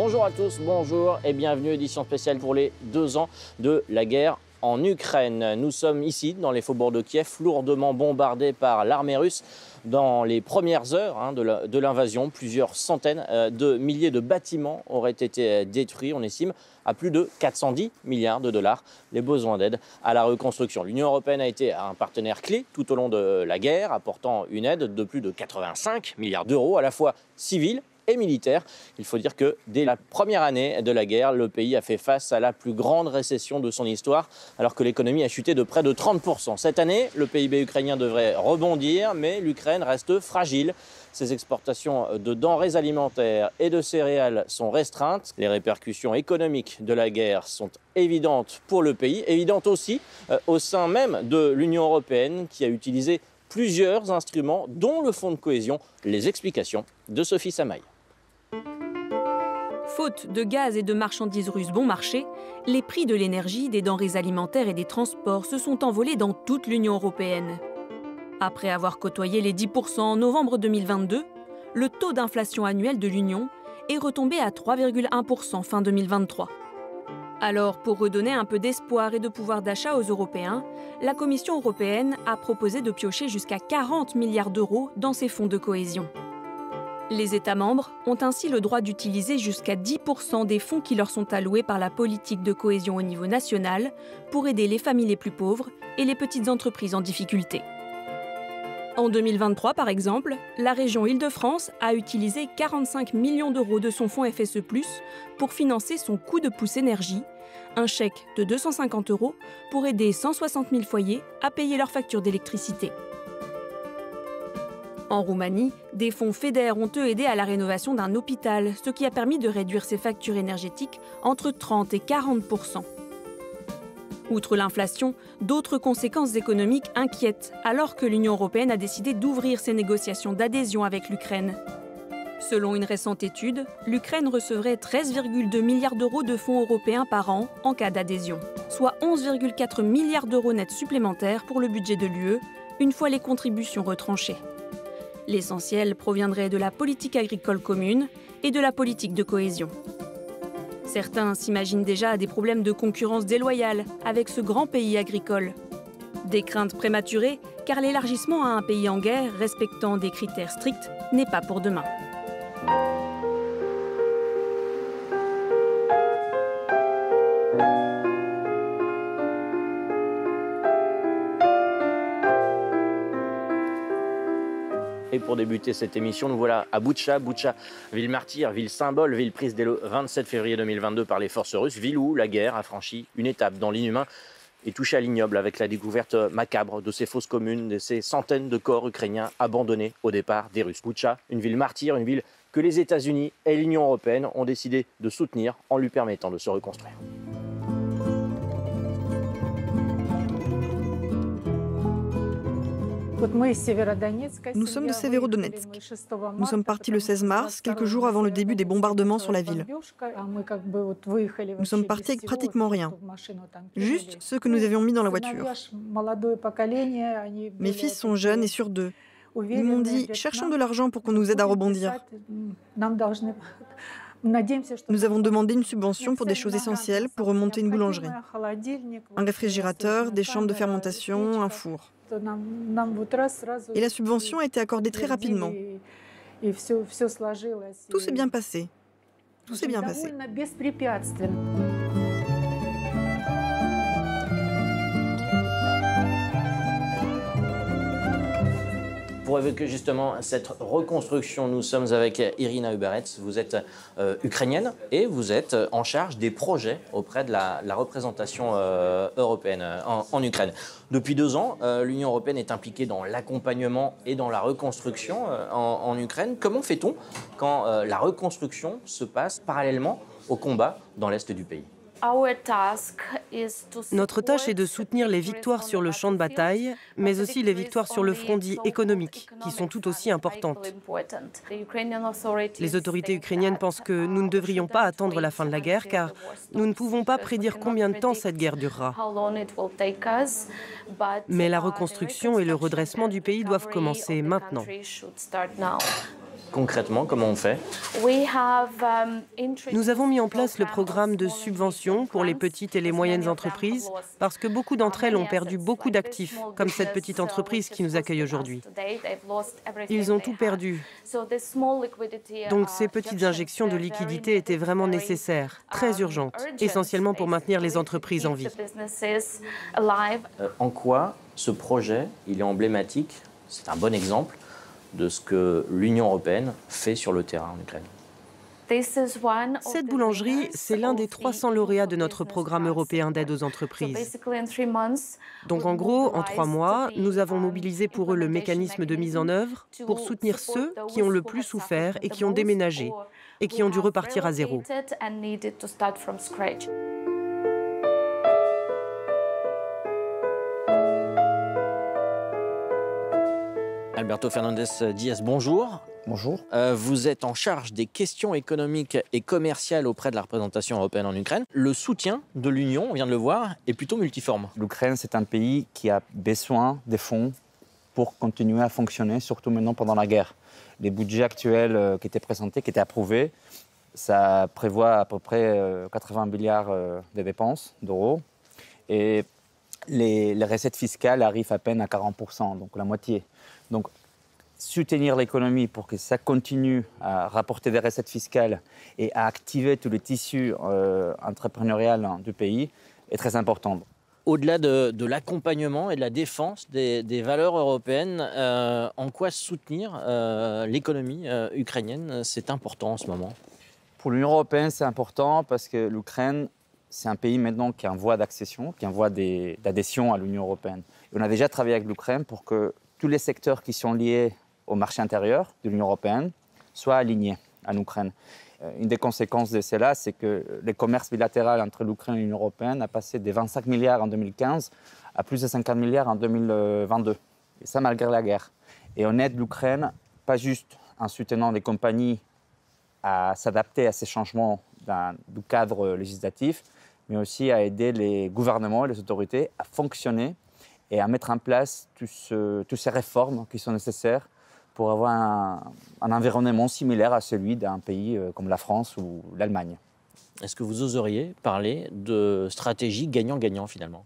Bonjour à tous, bonjour et bienvenue, édition spéciale pour les 2 ans de la guerre en Ukraine. Nous sommes ici dans les faubourgs de Kiev, lourdement bombardés par l'armée russe. Dans les premières heures de l'invasion, plusieurs centaines de milliers de bâtiments auraient été détruits. On estime à plus de 410 milliards de dollars les besoins d'aide à la reconstruction. L'Union européenne a été un partenaire clé tout au long de la guerre, apportant une aide de plus de 85 milliards d'euros, à la fois civile et militaire. Il faut dire que dès la première année de la guerre, le pays a fait face à la plus grande récession de son histoire, alors que l'économie a chuté de près de 30%. Cette année, le PIB ukrainien devrait rebondir, mais l'Ukraine reste fragile. Ses exportations de denrées alimentaires et de céréales sont restreintes. Les répercussions économiques de la guerre sont évidentes pour le pays, évidentes aussi au sein même de l'Union européenne, qui a utilisé plusieurs instruments, dont le fonds de cohésion. Les explications de Sophie Samaï. Faute de gaz et de marchandises russes bon marché, les prix de l'énergie, des denrées alimentaires et des transports se sont envolés dans toute l'Union européenne. Après avoir côtoyé les 10% en novembre 2022, le taux d'inflation annuel de l'Union est retombé à 3,1% fin 2023. Alors, pour redonner un peu d'espoir et de pouvoir d'achat aux Européens, la Commission européenne a proposé de piocher jusqu'à 40 milliards d'euros dans ses fonds de cohésion. Les États membres ont ainsi le droit d'utiliser jusqu'à 10% des fonds qui leur sont alloués par la politique de cohésion au niveau national pour aider les familles les plus pauvres et les petites entreprises en difficulté. En 2023, par exemple, la région Île-de-France a utilisé 45 millions d'euros de son fonds FSE+, pour financer son coup de pouce énergie, un chèque de 250 € pour aider 160 000 foyers à payer leurs factures d'électricité. En Roumanie, des fonds FEDER ont eux aidé à la rénovation d'un hôpital, ce qui a permis de réduire ses factures énergétiques entre 30 et 40%. Outre l'inflation, d'autres conséquences économiques inquiètent, alors que l'Union européenne a décidé d'ouvrir ses négociations d'adhésion avec l'Ukraine. Selon une récente étude, l'Ukraine recevrait 13,2 milliards d'euros de fonds européens par an en cas d'adhésion, soit 11,4 milliards d'euros nets supplémentaires pour le budget de l'UE, une fois les contributions retranchées. L'essentiel proviendrait de la politique agricole commune et de la politique de cohésion. Certains s'imaginent déjà des problèmes de concurrence déloyale avec ce grand pays agricole. Des craintes prématurées, car l'élargissement à un pays en guerre respectant des critères stricts n'est pas pour demain. Et pour débuter cette émission, nous voilà à Boutcha, ville martyre, ville symbole, ville prise dès le 27 février 2022 par les forces russes, ville où la guerre a franchi une étape dans l'inhumain et touché à l'ignoble avec la découverte macabre de ces fosses communes, de ces centaines de corps ukrainiens abandonnés au départ des Russes. Boutcha, une ville martyre, une ville que les États-Unis et l'Union européenne ont décidé de soutenir en lui permettant de se reconstruire. Nous sommes de Severodonetsk. Nous sommes partis le 16 mars, quelques jours avant le début des bombardements sur la ville. Nous sommes partis avec pratiquement rien, juste ce que nous avions mis dans la voiture. Mes fils sont jeunes et sûrs d'eux. Ils m'ont dit « cherchons de l'argent pour qu'on nous aide à rebondir ». Nous avons demandé une subvention pour des choses essentielles, pour remonter une boulangerie, un réfrigérateur, des chambres de fermentation, un four. Et la subvention a été accordée très rapidement. Tout s'est bien passé. Tout s'est bien passé. Pour évoquer justement cette reconstruction, nous sommes avec Irina Uberets. Vous êtes ukrainienne et vous êtes en charge des projets auprès de la représentation européenne en Ukraine. Depuis 2 ans, l'Union européenne est impliquée dans l'accompagnement et dans la reconstruction en Ukraine. Comment fait-on quand la reconstruction se passe parallèlement au combat dans l'est du pays ? Notre tâche est de soutenir les victoires sur le champ de bataille, mais aussi les victoires sur le front dit économique, qui sont tout aussi importantes. Les autorités ukrainiennes pensent que nous ne devrions pas attendre la fin de la guerre, car nous ne pouvons pas prédire combien de temps cette guerre durera. Mais la reconstruction et le redressement du pays doivent commencer maintenant. Concrètement, comment on fait? Nous avons mis en place le programme de subvention pour les petites et les moyennes entreprises parce que beaucoup d'entre elles ont perdu beaucoup d'actifs, comme cette petite entreprise qui nous accueille aujourd'hui. Ils ont tout perdu. Donc ces petites injections de liquidités étaient vraiment nécessaires, très urgentes, essentiellement pour maintenir les entreprises en vie. En quoi ce projet, il est emblématique, c'est un bon exemple de ce que l'Union européenne fait sur le terrain en Ukraine? Cette boulangerie, c'est l'un des 300 lauréats de notre programme européen d'aide aux entreprises. Donc en gros, en 3 mois, nous avons mobilisé pour eux le mécanisme de mise en œuvre pour soutenir ceux qui ont le plus souffert et qui ont déménagé et qui ont dû repartir à zéro. Alberto Fernandez-Diaz, bonjour. Bonjour. Vous êtes en charge des questions économiques et commerciales auprès de la représentation européenne en Ukraine. Le soutien de l'Union, on vient de le voir, est plutôt multiforme. L'Ukraine, c'est un pays qui a besoin des fonds pour continuer à fonctionner, surtout maintenant pendant la guerre. Les budgets actuels qui étaient présentés, qui étaient approuvés, ça prévoit à peu près 80 milliards de dépenses d'euros. Et les recettes fiscales arrivent à peine à 40%, donc la moitié. Donc, soutenir l'économie pour que ça continue à rapporter des recettes fiscales et à activer tous les tissus entrepreneuriaux du pays est très important. Au-delà de l'accompagnement et de la défense des valeurs européennes, en quoi soutenir l'économie ukrainienne, c'est important en ce moment? Pour l'Union européenne, c'est important parce que l'Ukraine, c'est un pays maintenant qui est en voie d'accession, qui est en voie d'adhésion à l'Union européenne. Et on a déjà travaillé avec l'Ukraine pour que tous les secteurs qui sont liés au marché intérieur de l'Union européenne soient alignés en Ukraine. Une des conséquences de cela, c'est que le commerce bilatéral entre l'Ukraine et l'Union européenne a passé de 25 milliards en 2015 à plus de 50 milliards en 2022. Et ça, malgré la guerre. Et on aide l'Ukraine, pas juste en soutenant les compagnies à s'adapter à ces changements du cadre législatif, mais aussi à aider les gouvernements et les autorités à fonctionner et à mettre en place toutes ces réformes qui sont nécessaires pour avoir un environnement similaire à celui d'un pays comme la France ou l'Allemagne. Est-ce que vous oseriez parler de stratégie gagnant-gagnant finalement?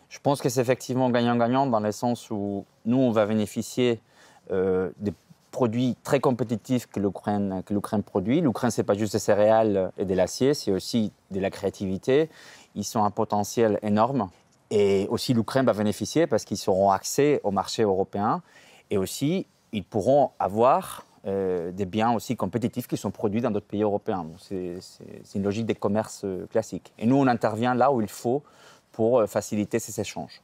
Je pense que c'est effectivement gagnant-gagnant dans le sens où nous, on va bénéficier des produits très compétitifs que l'Ukraine produit. L'Ukraine, ce n'est pas juste des céréales et de l'acier, c'est aussi de la créativité. Ils ont un potentiel énorme. Et aussi, l'Ukraine va bénéficier parce qu'ils auront accès au marché européen. Et aussi, ils pourront avoir des biens aussi compétitifs qui sont produits dans d'autres pays européens. C'est une logique des commerces classiques. Et nous, on intervient là où il faut pour faciliter ces échanges.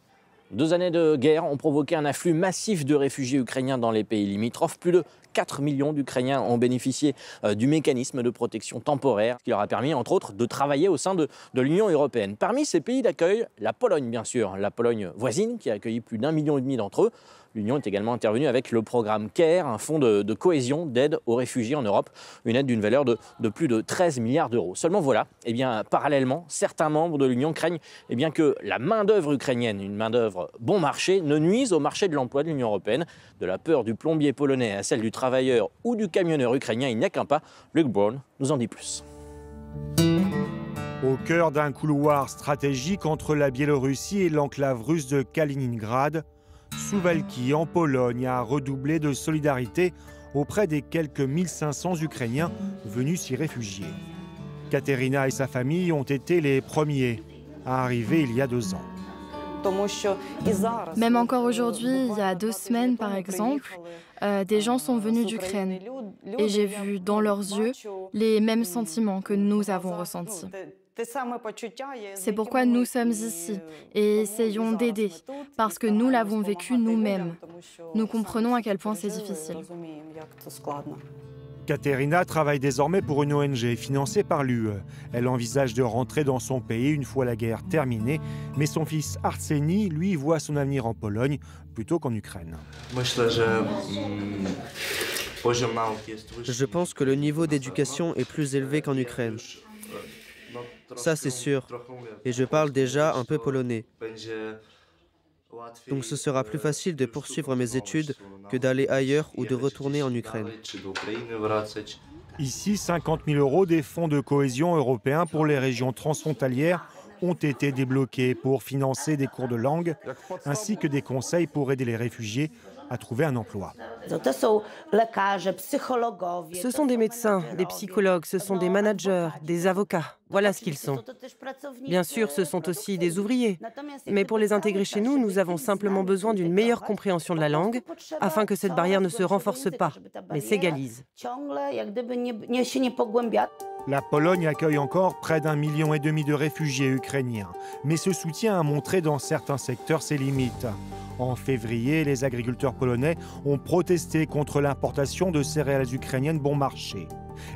2 années de guerre ont provoqué un afflux massif de réfugiés ukrainiens dans les pays limitrophes. Plus de 4 millions d'Ukrainiens ont bénéficié du mécanisme de protection temporaire, qui leur a permis, entre autres, de travailler au sein de l'Union européenne. Parmi ces pays d'accueil, la Pologne, bien sûr, la Pologne voisine, qui a accueilli plus d'1,5 million d'entre eux. L'Union est également intervenue avec le programme CARE, un fonds de cohésion d'aide aux réfugiés en Europe, une aide d'une valeur de plus de 13 milliards d'euros. Seulement voilà, parallèlement, certains membres de l'Union craignent que la main-d'œuvre ukrainienne, une main-d'œuvre bon marché, ne nuise au marché de l'emploi de l'Union européenne. De la peur du plombier polonais à celle du travailleur ou du camionneur ukrainien, il n'y a qu'un pas. Luke Brown nous en dit plus. Au cœur d'un couloir stratégique entre la Biélorussie et l'enclave russe de Kaliningrad, Suwałki, en Pologne, a redoublé de solidarité auprès des quelques 1500 Ukrainiens venus s'y réfugier. Katerina et sa famille ont été les premiers à arriver il y a 2 ans. Même encore aujourd'hui, il y a 2 semaines par exemple, des gens sont venus d'Ukraine et j'ai vu dans leurs yeux les mêmes sentiments que nous avons ressentis. C'est pourquoi nous sommes ici et essayons d'aider, parce que nous l'avons vécu nous-mêmes. Nous comprenons à quel point c'est difficile. Katerina travaille désormais pour une ONG financée par l'UE. Elle envisage de rentrer dans son pays une fois la guerre terminée, mais son fils Arseny, lui, voit son avenir en Pologne plutôt qu'en Ukraine. Je pense que le niveau d'éducation est plus élevé qu'en Ukraine. Ça, c'est sûr. Et je parle déjà un peu polonais. Donc ce sera plus facile de poursuivre mes études que d'aller ailleurs ou de retourner en Ukraine. Ici, 50 000 € des fonds de cohésion européens pour les régions transfrontalières ont été débloqués pour financer des cours de langue ainsi que des conseils pour aider les réfugiés à trouver un emploi. Ce sont des médecins, des psychologues, ce sont des managers, des avocats. Voilà ce qu'ils sont. Bien sûr, ce sont aussi des ouvriers. Mais pour les intégrer chez nous, nous avons simplement besoin d'une meilleure compréhension de la langue afin que cette barrière ne se renforce pas, mais s'égalise. La Pologne accueille encore près d'1,5 million de réfugiés ukrainiens. Mais ce soutien a montré dans certains secteurs ses limites. En février, les agriculteurs polonais ont protesté contre l'importation de céréales ukrainiennes bon marché.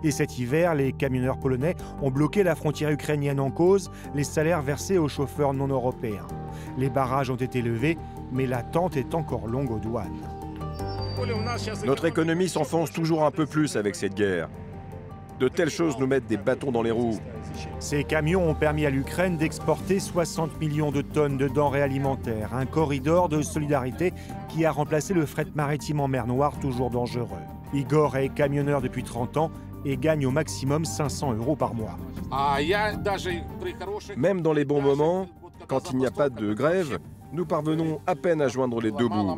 Et cet hiver, les camionneurs polonais ont bloqué la frontière ukrainienne en cause les salaires versés aux chauffeurs non européens. Les barrages ont été levés, mais l'attente est encore longue aux douanes. Notre économie s'enfonce toujours un peu plus avec cette guerre. De telles choses nous mettent des bâtons dans les roues. Ces camions ont permis à l'Ukraine d'exporter 60 millions de tonnes de denrées alimentaires, un corridor de solidarité qui a remplacé le fret maritime en mer Noire, toujours dangereux. Igor est camionneur depuis 30 ans et gagne au maximum 500 € par mois. Même dans les bons moments, quand il n'y a pas de grève, nous parvenons à peine à joindre les deux bouts.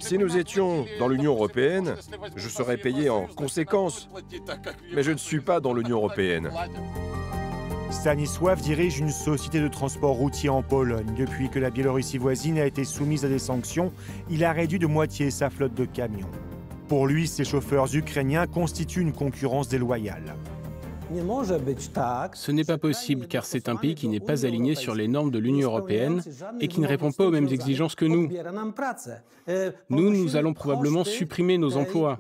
Si nous étions dans l'Union européenne, je serais payé en conséquence. Mais je ne suis pas dans l'Union européenne. Stanisław dirige une société de transport routier en Pologne. Depuis que la Biélorussie voisine a été soumise à des sanctions, il a réduit de moitié sa flotte de camions. Pour lui, ces chauffeurs ukrainiens constituent une concurrence déloyale. Ce n'est pas possible car c'est un pays qui n'est pas aligné sur les normes de l'Union européenne et qui ne répond pas aux mêmes exigences que nous. Nous allons probablement supprimer nos emplois.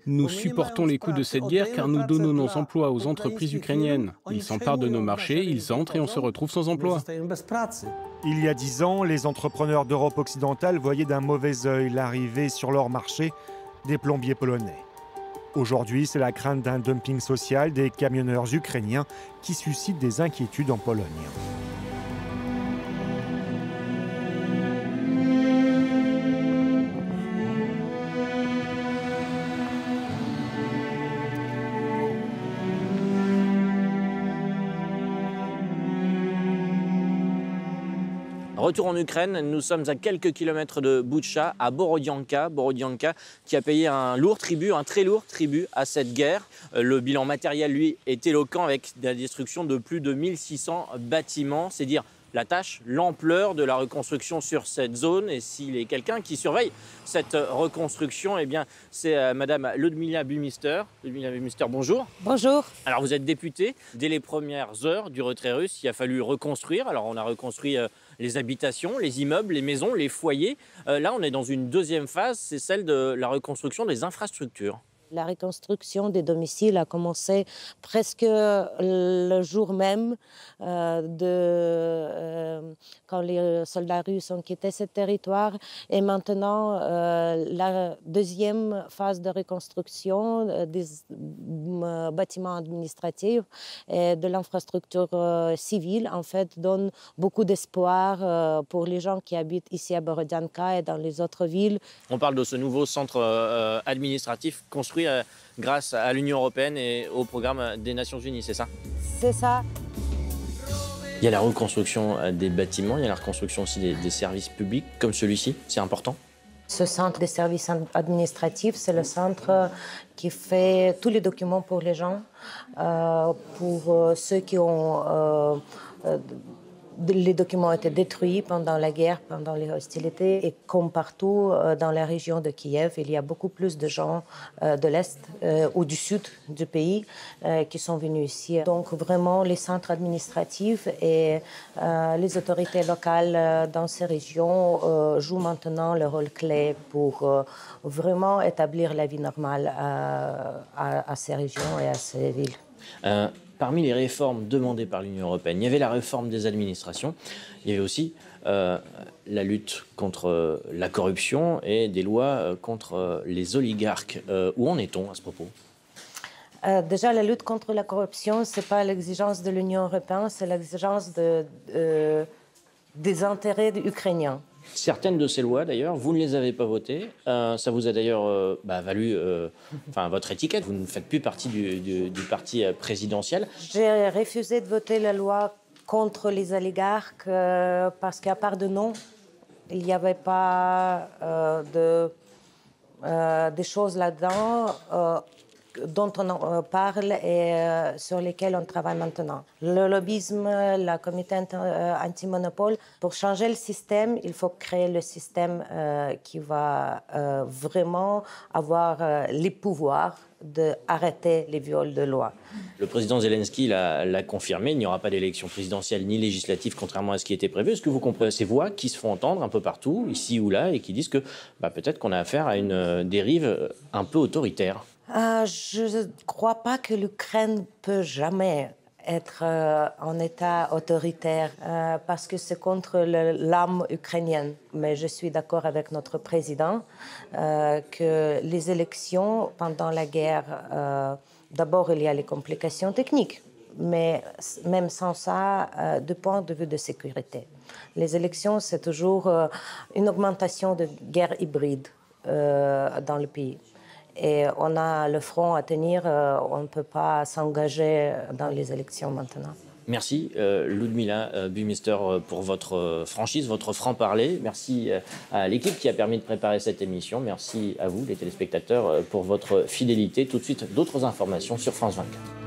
Nous supportons les coûts de cette guerre car nous donnons nos emplois aux entreprises ukrainiennes. Ils s'emparent de nos marchés, ils entrent et on se retrouve sans emploi. Il y a 10 ans, les entrepreneurs d'Europe occidentale voyaient d'un mauvais œil l'arrivée sur leur marché des plombiers polonais. Aujourd'hui, c'est la crainte d'un dumping social des camionneurs ukrainiens qui suscite des inquiétudes en Pologne. Retour en Ukraine, nous sommes à quelques kilomètres de Boutcha, à Borodianka. Borodianka qui a payé un très lourd tribut à cette guerre. Le bilan matériel, lui, est éloquent avec la destruction de plus de 1600 bâtiments. C'est dire la tâche, l'ampleur de la reconstruction sur cette zone. Et s'il est quelqu'un qui surveille cette reconstruction, eh bien, c'est Madame Ludmila Bumister. Ludmila Bumister, bonjour. Bonjour. Alors, vous êtes députée. Dès les premières heures du retrait russe, il a fallu reconstruire. Alors, on a reconstruit les habitations, les immeubles, les maisons, les foyers. Là, on est dans une deuxième phase, c'est celle de la reconstruction des infrastructures. La reconstruction des domiciles a commencé presque le jour même quand les soldats russes ont quitté ce territoire. Et maintenant, la deuxième phase de reconstruction des bâtiments administratifs et de l'infrastructure civile, en fait, donne beaucoup d'espoir pour les gens qui habitent ici à Borodianka et dans les autres villes. On parle de ce nouveau centre administratif construit grâce à l'Union européenne et au programme des Nations Unies, c'est ça? C'est ça. Il y a la reconstruction des bâtiments, il y a la reconstruction aussi des services publics comme celui-ci, c'est important? Ce centre des services administratifs, c'est le centre qui fait tous les documents pour les gens, pour ceux qui ont... les documents ont été détruits pendant la guerre, pendant les hostilités. Et comme partout dans la région de Kiev, il y a beaucoup plus de gens de l'Est ou du Sud du pays qui sont venus ici. Donc vraiment, les centres administratifs et les autorités locales dans ces régions jouent maintenant le rôle clé pour vraiment établir la vie normale à ces régions et à ces villes. Parmi les réformes demandées par l'Union européenne, il y avait la réforme des administrations, il y avait aussi la lutte contre la corruption et des lois contre les oligarques. Où en est-on à ce propos ? Déjà, la lutte contre la corruption, ce n'est pas l'exigence de l'Union européenne, c'est l'exigence des intérêts ukrainiens. Certaines de ces lois, d'ailleurs, vous ne les avez pas votées. Ça vous a d'ailleurs valu votre étiquette. Vous ne faites plus partie du parti présidentiel. J'ai refusé de voter la loi contre les oligarques parce qu'à part de nom, il n'y avait pas des choses là-dedans dont on parle et sur lesquelles on travaille maintenant. Le lobbyisme, le comité anti-monopole. Pour changer le système, il faut créer le système qui va vraiment avoir les pouvoirs d'arrêter les viols de loi. Le président Zelensky l'a confirmé, il n'y aura pas d'élection présidentielle ni législative, contrairement à ce qui était prévu. Est-ce que vous comprenez ces voix qui se font entendre un peu partout, ici ou là, et qui disent que peut-être qu'on a affaire à une dérive un peu autoritaire? Je ne crois pas que l'Ukraine peut jamais être en état autoritaire parce que c'est contre l'âme ukrainienne. Mais je suis d'accord avec notre président que les élections pendant la guerre, d'abord il y a les complications techniques, mais même sans ça, du point de vue de sécurité. Les élections, c'est toujours une augmentation de guerre hybride dans le pays. Et on a le front à tenir, on ne peut pas s'engager dans les élections maintenant. Merci Ludmila Bumister pour votre franchise, votre franc-parler. Merci à l'équipe qui a permis de préparer cette émission. Merci à vous les téléspectateurs pour votre fidélité. Tout de suite, d'autres informations sur France 24.